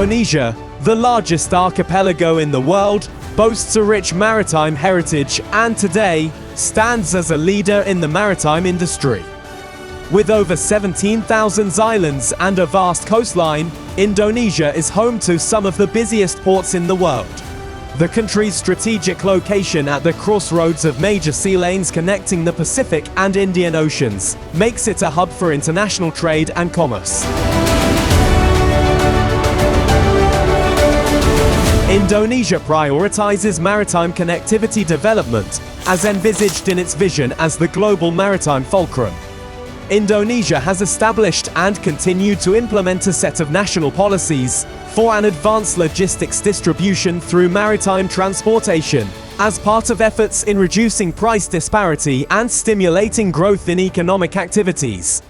Indonesia, the largest archipelago in the world, boasts a rich maritime heritage and today stands as a leader in the maritime industry. With over 17,000 islands and a vast coastline, Indonesia is home to some of the busiest ports in the world. The country's strategic location at the crossroads of major sea lanes connecting the Pacific and Indian Oceans makes it a hub for international trade and commerce. Indonesia prioritizes maritime connectivity development, as envisaged in its vision as the global maritime fulcrum. Indonesia has established and continued to implement a set of national policies for an advanced logistics distribution through maritime transportation, as part of efforts in reducing price disparity and stimulating growth in economic activities.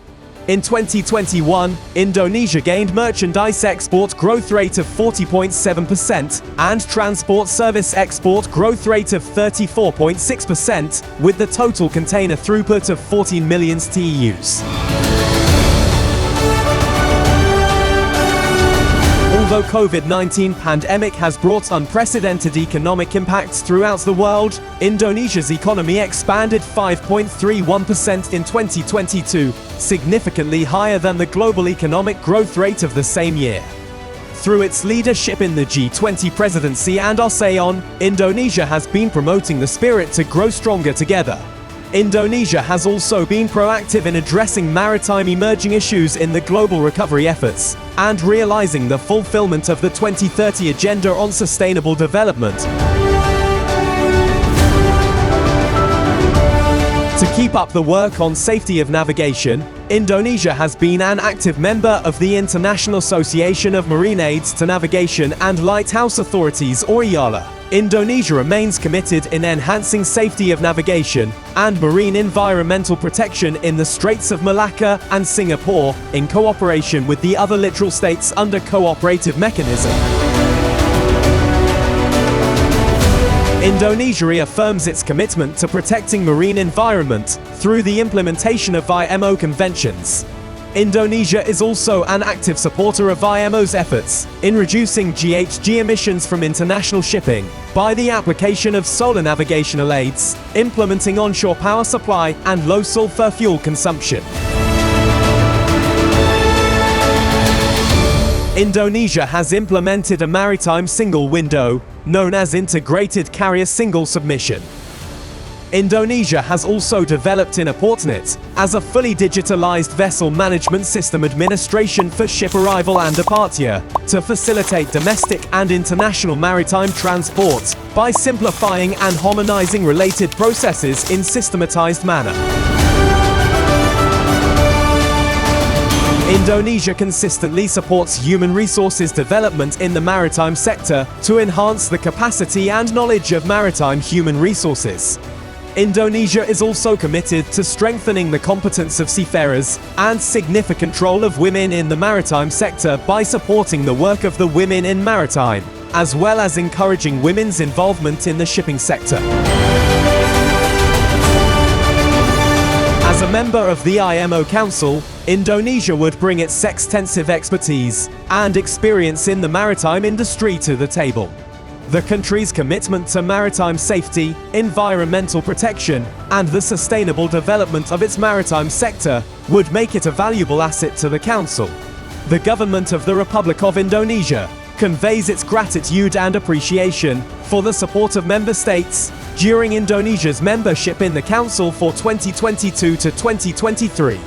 In 2021, Indonesia gained merchandise export growth rate of 40.7% and transport service export growth rate of 34.6%, with the total container throughput of 14 million TEUs. Although COVID-19 pandemic has brought unprecedented economic impacts throughout the world, Indonesia's economy expanded 5.31% in 2022, significantly higher than the global economic growth rate of the same year. Through its leadership in the G20 presidency and ASEAN, Indonesia has been promoting the spirit to grow stronger together. Indonesia has also been proactive in addressing maritime emerging issues in the global recovery efforts and realizing the fulfillment of the 2030 Agenda on Sustainable Development. To keep up the work on safety of navigation, Indonesia has been an active member of the International Association of Marine Aids to Navigation and Lighthouse Authorities, or IALA. Indonesia remains committed in enhancing safety of navigation and marine environmental protection in the Straits of Malacca and Singapore, in cooperation with the other littoral states under cooperative mechanism. Indonesia reaffirms its commitment to protecting marine environment through the implementation of IMO conventions. Indonesia is also an active supporter of IMO's efforts in reducing GHG emissions from international shipping by the application of solar navigational aids, implementing onshore power supply and low sulfur fuel consumption. Indonesia has implemented a maritime single window, known as Integrated Carrier Single Submission. Indonesia has also developed INOPORTNET as a fully digitalized vessel management system administration for ship arrival and departure to facilitate domestic and international maritime transport by simplifying and harmonizing related processes in systematized manner. Indonesia consistently supports human resources development in the maritime sector to enhance the capacity and knowledge of maritime human resources. Indonesia is also committed to strengthening the competence of seafarers and significant role of women in the maritime sector by supporting the work of the Women in Maritime, as well as encouraging women's involvement in the shipping sector. As a member of the IMO Council, Indonesia would bring its extensive expertise and experience in the maritime industry to the table. The country's commitment to maritime safety, environmental protection, and the sustainable development of its maritime sector would make it a valuable asset to the Council. The government of the Republic of Indonesia conveys its gratitude and appreciation for the support of member states during Indonesia's membership in the Council for 2022 to 2023.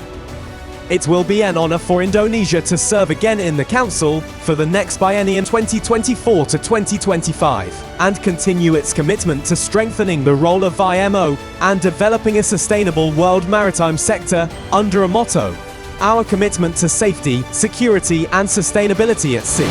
It will be an honor for Indonesia to serve again in the Council for the next biennium 2024 to 2025 and continue its commitment to strengthening the role of IMO and developing a sustainable world maritime sector under a motto: our commitment to safety, security and sustainability at sea.